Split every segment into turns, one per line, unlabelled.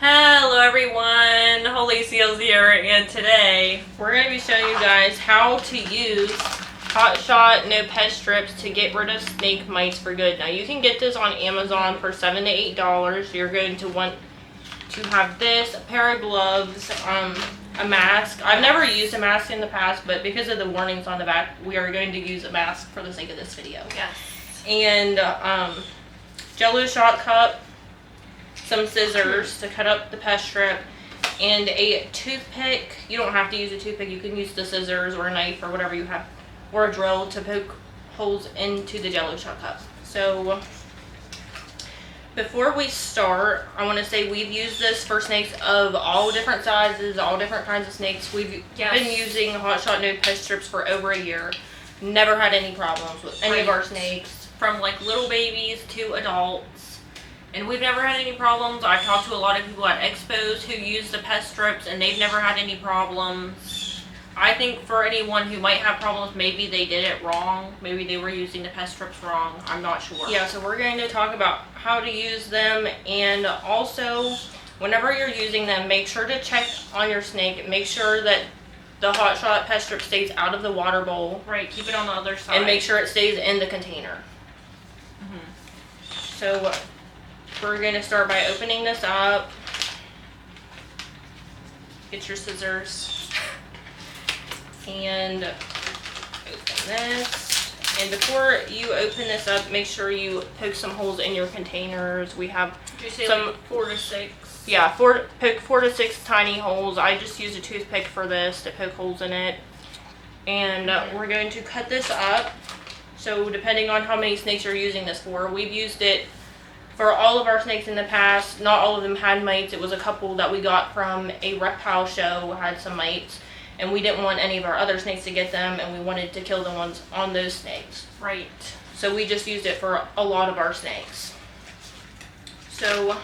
Hello everyone, Holy Seals here, and today we're going to be showing you guys how to use Shot No-Pest Strips to get rid of snake mites for good. Now you can get this on Amazon for $7 to $8. You're going to want to have this, a pair of gloves, a mask. I've never used a mask in the past, but because of the warnings on the back, we are going to use a mask for the sake of this video.
Yes.
And Jello shot cup, some scissors to cut up the pest strip, and a toothpick. You don't have to use a toothpick, you can use the scissors or a knife or whatever you have, or a drill to poke holes into the Jello shot cup. So before we start, I want to say we've used this for snakes of all different sizes, all different kinds of snakes. We've been using Hot Shot No-Pest Strips for over a year. Never had any problems with any of our snakes, from like little babies to adults. And we've never had any problems. I've talked to a lot of people at expos who use the pest strips and they've never had any problems. I think for anyone who might have problems, maybe they did it wrong. Maybe they were using the pest strips wrong. I'm not sure. Yeah, so we're going to talk about how to use them, and also whenever you're using them, make sure to check on your snake. Make sure that the Hot Shot pest strip stays out of the water bowl.
Right, keep it on the other side.
And make sure it stays in the container. So we're going to start by opening this up. Get your scissors and open this. And before you open this up, make sure you poke some holes in your containers. We have some,
like 4 to 6.
Yeah, poke 4 to 6 tiny holes. I just used a toothpick for this to poke holes in it. And we're going to cut this up. So depending on how many snakes you're using this for, we've used it for all of our snakes in the past. Not all of them had mites. It was a couple that we got from a reptile show had some mites, and we didn't want any of our other snakes to get them, and we wanted to kill the ones on those snakes.
Right.
So we just used it for a lot of our snakes. So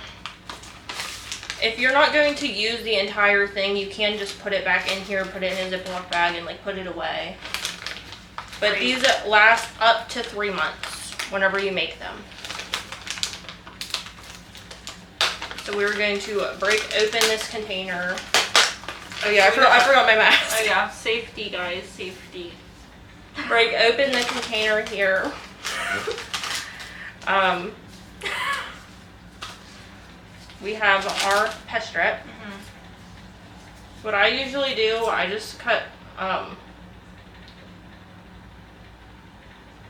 if you're not going to use the entire thing, you can just put it back in here, put it in a Ziploc bag, and like put it away. But
Right.
These last up to 3 months whenever you make them. So we're going to break open this container. Oh yeah, I forgot my mask.
Oh yeah, safety guys, safety.
Break open the container here. We have our pest strip. What I usually do, I just cut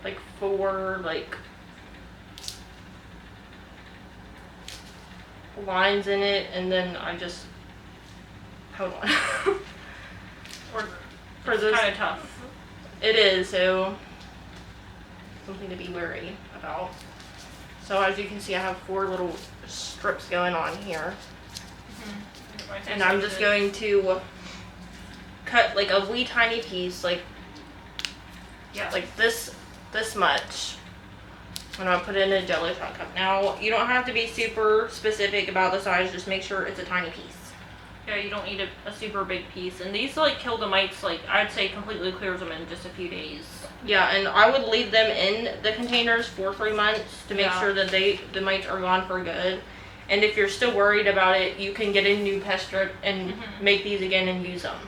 like 4 lines in it, and then I just hold on.
It's kind of tough.
It is, so something to be wary about. So as you can see, I have 4 little strips going on here. And I'm just going to cut like a wee tiny piece, like this much. And I'll put it in a Jello shot cup. Now, you don't have to be super specific about the size, just make sure it's a tiny piece.
Yeah, you don't need a super big piece. And these like kill the mites, like I'd say completely clears them in just a few days.
Yeah, and I would leave them in the containers for 3 months to make sure that the mites are gone for good. And if you're still worried about it, you can get a new pest strip and make these again and use them.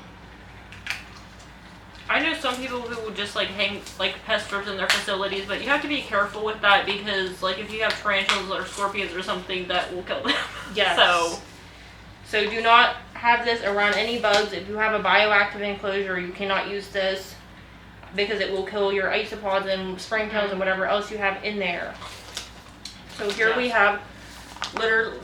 I know some people who will just like hang like pest strips in their facilities, but you have to be careful with that because like if you have tarantulas or scorpions or something, that will kill them.
Yes. So do not have this around any bugs. If you have a bioactive enclosure, you cannot use this because it will kill your isopods and springtails and whatever else you have in there. So here we have literally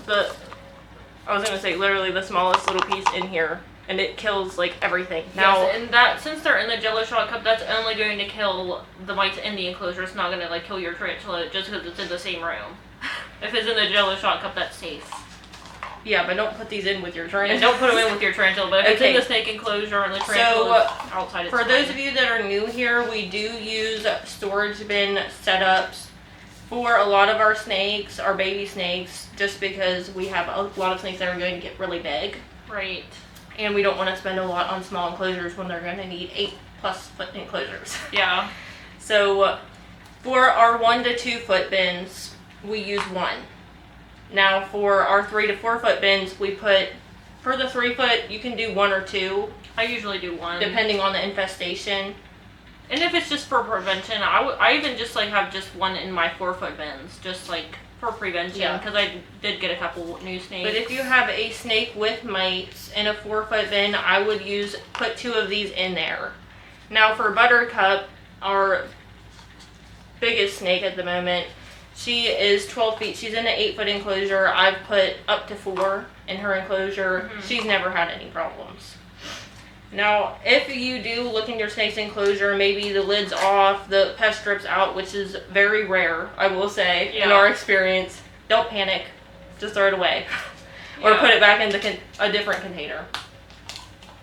the smallest little piece in here, and it kills like everything. Now,
yes, and that since they're in the Jello shot cup, that's only going to kill the mites in the enclosure. It's not going to like kill your tarantula just because it's in the same room. If it's in the Jello shot cup, that's safe.
Yeah, but don't put these in with your tarantula.
And don't put them in with your tarantula. But if it's in the snake enclosure and the tarantula is outside, it's
for those of you that are new here, we do use storage bin setups for a lot of our snakes, our baby snakes, just because we have a lot of snakes that are going to get really big.
Right.
And we don't want to spend a lot on small enclosures when they're going to need 8+ foot enclosures.
Yeah.
So for our 1 to 2 foot bins, we use 1. Now for our 3 to 4 foot bins, we put, for the 3 foot, you can do 1 or 2.
I usually do 1.
Depending on the infestation.
And if it's just for prevention, I even just like have just 1 in my 4 foot bins, just like for prevention, because I did get a couple new snakes.
But if you have a snake with mites in a 4 foot bin, I would put 2 of these in there. Now for Buttercup, our biggest snake at the moment, she is 12 feet. She's in an 8 foot enclosure. I've put up to 4 in her enclosure. She's never had any problems. Now, if you do look in your snake's enclosure, maybe the lid's off, the pest strip's out, which is very rare, I will say, in our experience, don't panic. Just throw it away. Or put it back in a different container.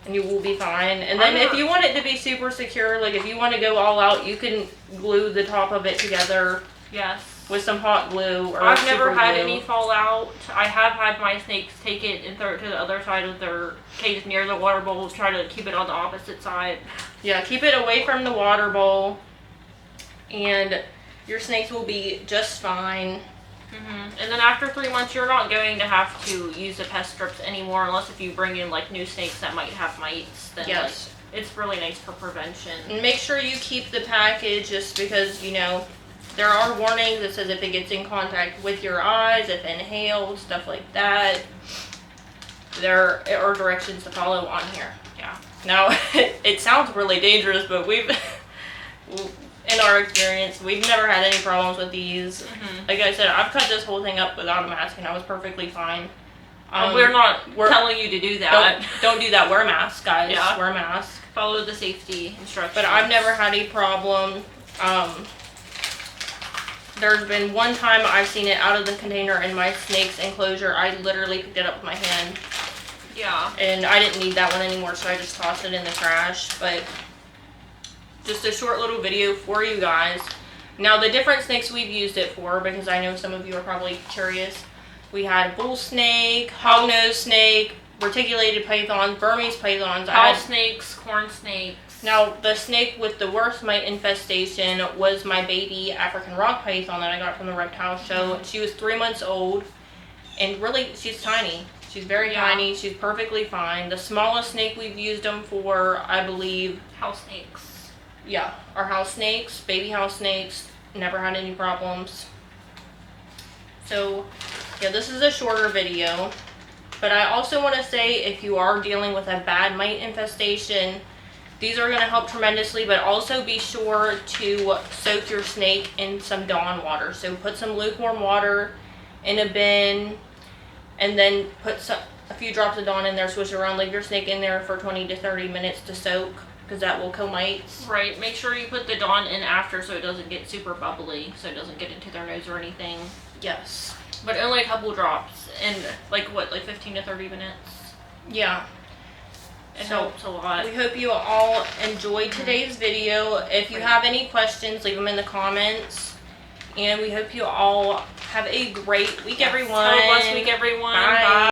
And you will be fine. And then if you want it to be super secure, like if you want to go all out, you can glue the top of it together.
Yes.
With some hot glue or
I've never had
glue.
any fallout. I have had my snakes take it and throw it to the other side of their cage near the water bowl, try to keep it on the opposite side.
Yeah, keep it away from the water bowl, and your snakes will be just fine.
And then after 3 months, you're not going to have to use the pest strips anymore, unless if you bring in like new snakes that might have mites. Then like, it's really nice for prevention.
And make sure you keep the package, just because, you know, there are warnings that says if it gets in contact with your eyes, if inhaled, stuff like that. There are directions to follow on here.
Yeah.
Now, it sounds really dangerous, but in our experience, we've never had any problems with these. Like I said, I've cut this whole thing up without a mask, and I was perfectly fine.
We're not telling you to do that.
Don't do that. Wear a mask, guys.
Yeah.
Wear a mask.
Follow the safety instructions.
But I've never had a problem. There's been one time I've seen it out of the container in my snake's enclosure. I literally picked it up with my hand.
Yeah.
And I didn't need that one anymore, so I just tossed it in the trash. But just a short little video for you guys. Now, the different snakes we've used it for, because I know some of you are probably curious. We had bull snake, hognose snake, reticulated pythons, Burmese pythons.
House snakes, corn snakes.
Now, the snake with the worst mite infestation was my baby African rock python that I got from the reptile show. She was 3 months old, and really, she's tiny. She's very tiny. She's perfectly fine. The smallest snake we've used them for, I believe...
House snakes.
Yeah, our house snakes, baby house snakes, never had any problems. So, yeah, this is a shorter video. But I also want to say, if you are dealing with a bad mite infestation... These are going to help tremendously, but also be sure to soak your snake in some Dawn water. So put some lukewarm water in a bin, and then put a few drops of Dawn in there, swish it around, leave your snake in there for 20 to 30 minutes to soak, because that will kill mites.
Right, make sure you put the Dawn in after so it doesn't get super bubbly, so it doesn't get into their nose or anything.
Yes.
But only a couple drops, and like 15 to 30 minutes?
Yeah.
It helps a lot.
We hope you all enjoyed today's video. If you have any questions, leave them in the comments. And we hope you all have a great week, everyone.
Have a blessed week, everyone.
Bye. Bye.